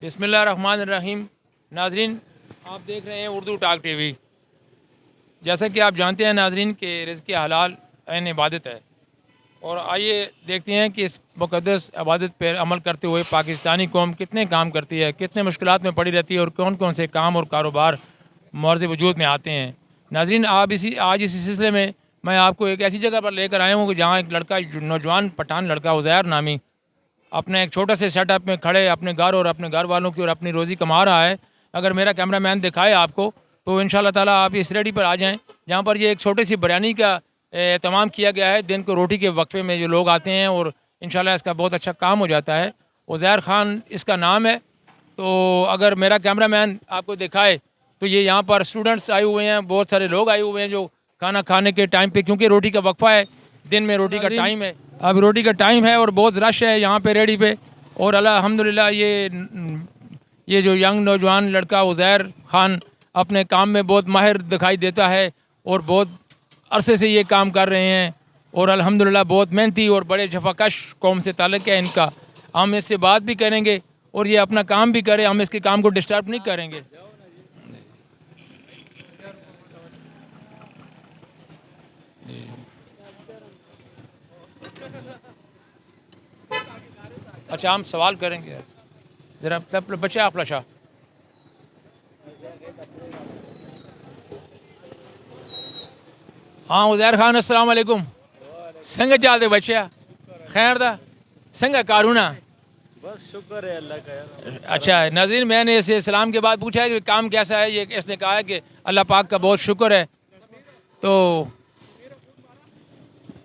बिस्मिल्लाहिर्रहमानिर्रहीम। नाजरीन, आप देख रहे हैं उर्दू टॉक टीवी। जैसा कि आप जानते हैं नाजरीन के रिज़्क़ हलाल ऐन इबादत है, और आइए देखते हैं कि इस मुक़द्दस इबादत पर अमल करते हुए पाकिस्तानी कौम कितने काम करती है, कितने मुश्किलात में पड़ी रहती है और कौन कौन से काम और कारोबार मौर्ज़ वजूद में आते हैं। नाजरीन, आप आज इसी सिलसिले में मैं आपको एक ऐसी जगह पर लेकर आया हूँ कि जहाँ एक लड़का, नौजवान पठान लड़का उज़ैर नामी, अपने एक छोटे से सेटअप में खड़े अपने घर और अपने घर वालों की और अपनी रोज़ी कमा रहा है। अगर मेरा कैमरामैन दिखाए आपको तो इंशाल्लाह ताला आप इस रेडी पर आ जाएं, जहाँ पर ये एक छोटी सी बिरयानी का एहतमाम किया गया है। दिन को रोटी के वक्फे में जो लोग आते हैं और इंशाल्लाह इसका बहुत अच्छा काम हो जाता है। उज़ैर ख़ान इसका नाम है। तो अगर मेरा कैमरामैन आपको दिखाए तो ये यहाँ पर स्टूडेंट्स आए हुए हैं, बहुत सारे लोग आए हुए हैं जो खाना खाने के टाइम पे, क्योंकि रोटी का वक्फा है, दिन में रोटी का टाइम है, अब रोटी का टाइम है और बहुत रश है यहाँ पे रेडी पे। और अल्हम्दुलिल्लाह ये जो यंग नौजवान लड़का उज़ैर ख़ान अपने काम में बहुत माहिर दिखाई देता है और बहुत अरसे से ये काम कर रहे हैं और अल्हम्दुलिल्लाह बहुत मेहनती और बड़े जफाकश कौम से ताल्लुक़ है इनका। हम इससे बात भी करेंगे और ये अपना काम भी करे, हम इसके काम को डिस्टर्ब नहीं करेंगे। अच्छा, हम सवाल करेंगे ज़रा बच्चा आप लशा। हाँ उज़ैर ख़ान, अस्सलाम वालेकुम। संग चाहते बच्चा खैर दा संग कारूना। बस शुक्र है अल्लाह का यार। अच्छा नाज़रीन, मैंने इसे सलाम के बाद पूछा है कि काम कैसा है, ये इसने कहा है कि अल्लाह पाक का बहुत शुक्र है। तो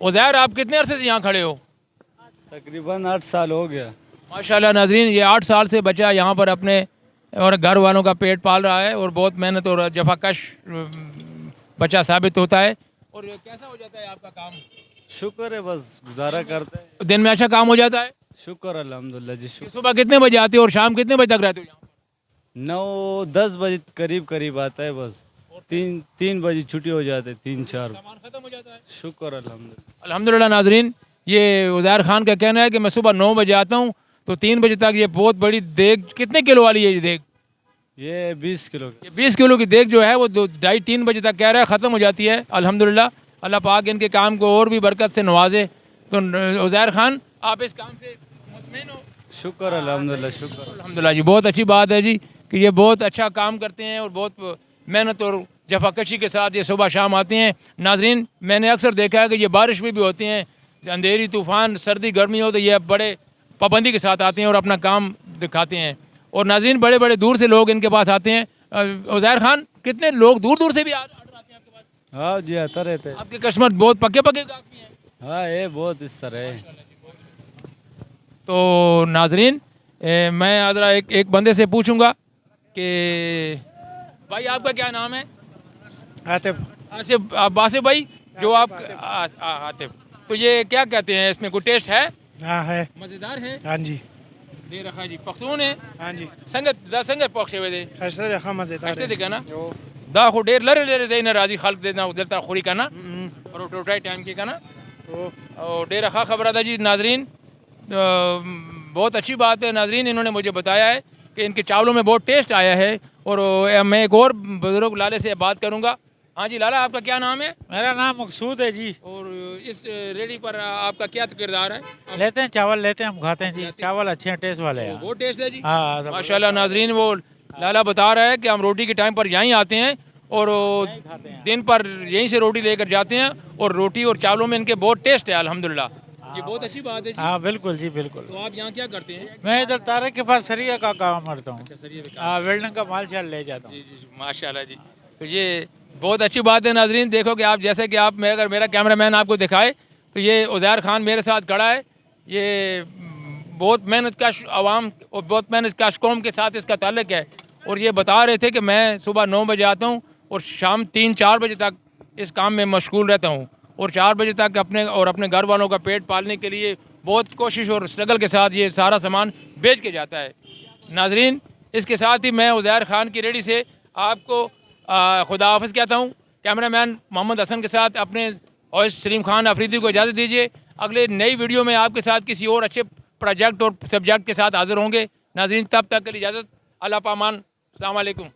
उज़ैर, आप कितने अरसे से यहाँ खड़े हो? तकरीबन 8 साल हो गया। माशाल्लाह नाज़रीन, ये 8 साल से बच्चा यहाँ पर अपने और घर वालों का पेट पाल रहा है और बहुत मेहनत और जफाकश बच्चा साबित होता है। और कैसा हो जाता है आपका काम? शुक्र है, बस गुजारा करते हैं। दिन में अच्छा काम हो जाता है? शुक्र अल्हम्दुलिल्लाह जी। शुक्र सुबह कितने बजे आते हो और शाम कितने बजे तक रहते हो यहाँ पर? 9-10 बजे करीब आता है, बस 3 बजे छुट्टी हो जाते है, 3-4। सामान खत्म हो जाता है? शुक्र अल्हम्दुलिल्लाह। अल्हम्दुलिल्लाह नाज़रीन, ये उज़ैर ख़ान का कहना है कि मैं सुबह 9 बजे आता हूँ तो 3 बजे तक ये बहुत बड़ी देग, कितने किलो वाली है ये देग? ये 20 किलो की। ये 20 किलो की देग जो है वो 2-2.5-3 बजे तक कह रहा है ख़त्म हो जाती है। अल्हम्दुलिल्लाह, अल्लाह पाक इनके काम को और भी बरकत से नवाजे। तो उज़ैर ख़ान, आप इस काम से मुतमईन हो? शुक्र अल्हम्दुलिल्लाह। शुक्र अल्हम्दुलिल्लाह जी, बहुत अच्छी बात है जी कि ये बहुत अच्छा काम करते हैं और बहुत मेहनत और जफाकशी के साथ ये सुबह शाम आते हैं। नाजरीन, मैंने अक्सर देखा है कि ये बारिश में भी होती हैं, अंधेरी तूफ़ान सर्दी गर्मी हो तो ये बड़े पाबंदी के साथ आते हैं और अपना काम दिखाते हैं। और नाजरीन, बड़े बड़े दूर से लोग इनके पास आते हैं। उज़ैर ख़ान, कितने लोग दूर दूर से भी ऑर्डर आते हैं आपके पास? हाँ जी, आता रहते हैं। आपके कस्टमर बहुत पक्के पक्के आदमी हैं। हाँ, ये बहुत इस तरह है। तो नाजरीन, मैं ज़रा एक बंदे से पूछूंगा कि भाई आपका क्या नाम है? आतिफ। आसिफ, आसिफ भाई, जो आप आतिफ, तो ये क्या कहते हैं, इसमें कोई टेस्ट है? हाँ है। मज़ेदार है? हाँ जी। दे रखा जी, पख्तून है? हाँ जी। संगत पक्षे हुए दे खस्ते रखा मजेदार ऐसे है। दिखा ना दा खो डेर लरे लरे देना राजी खाल देना उधर ता खुरी का ना और टोटाई टाइम की का ना और डेर रखा खबर था जी। नाजरीन, बहुत अच्छी बात है नाजरीन, इन्होंने मुझे बताया है कि इनके चावलों में बहुत टेस्ट आया है। और मैं एक और बुजुर्ग लाले से बात करूंगा। हाँ जी लाला, आपका क्या नाम है? मेरा नाम मकसूद है जी। और इस रेडी पर आपका क्या किरदार है? लेते हैं चावल, लेते हैं, हम खाते हैं जी। चावल अच्छे हैं, टेस्ट वाले हैं। बहुत टेस्ट है जी। हाँ, सब माशाल्लाह नाजरीन, वो लाला बता रहा है कि हम रोटी के टाइम पर यहीं आते हैं और दिन पर यहीं से रोटी लेकर जाते हैं और रोटी और चावलों में इनके बहुत टेस्ट है अल्हम्दुलिल्लाह। ये बहुत अच्छी बात है जी। हाँ बिल्कुल जी, बिल्कुल। तो आप यहाँ क्या करते हैं? मैं इधर तारक के पास सरिया का काम करता हूँ। अच्छा, सरिये पे काम। हाँ, वेल्डिंग का माल शाल ले जाता हूँ। जी जी जी, माशाल्लाह जी। तो ये बहुत अच्छी बात है नाजरीन। देखो कि आप जैसे कि आप, मैं अगर मेरा कैमरामैन आपको दिखाए तो ये उज़ैर ख़ान मेरे साथ खड़ा है। ये बहुत मेहनत कश आवाम और बहुत मेहनत कश कौम के साथ इसका ताल्लुक़ है। और ये बता रहे थे कि मैं सुबह 9 बजे आता हूँ और शाम 3-4 बजे तक इस काम में मशगूल रहता हूँ और 4 बजे तक अपने घर वालों का पेट पालने के लिए बहुत कोशिश और स्ट्रगल के साथ ये सारा सामान बेच के जाता है। नाजरीन, इसके साथ ही मैं उज़ैर ख़ान की रेडी से आपको खुदा हाफ़िज़ कहता हूँ। कैमरामैन मोहम्मद हसन के साथ अपने और सलीम खान अफरीदी को इजाज़त दीजिए। अगले नई वीडियो में आपके साथ किसी और अच्छे प्रोजेक्ट और सब्जेक्ट के साथ हाज़िर होंगे। नाजरीन तब तक के लिए इजाज़त, अल्लाह पामान, अस्सलाम वालेकुम।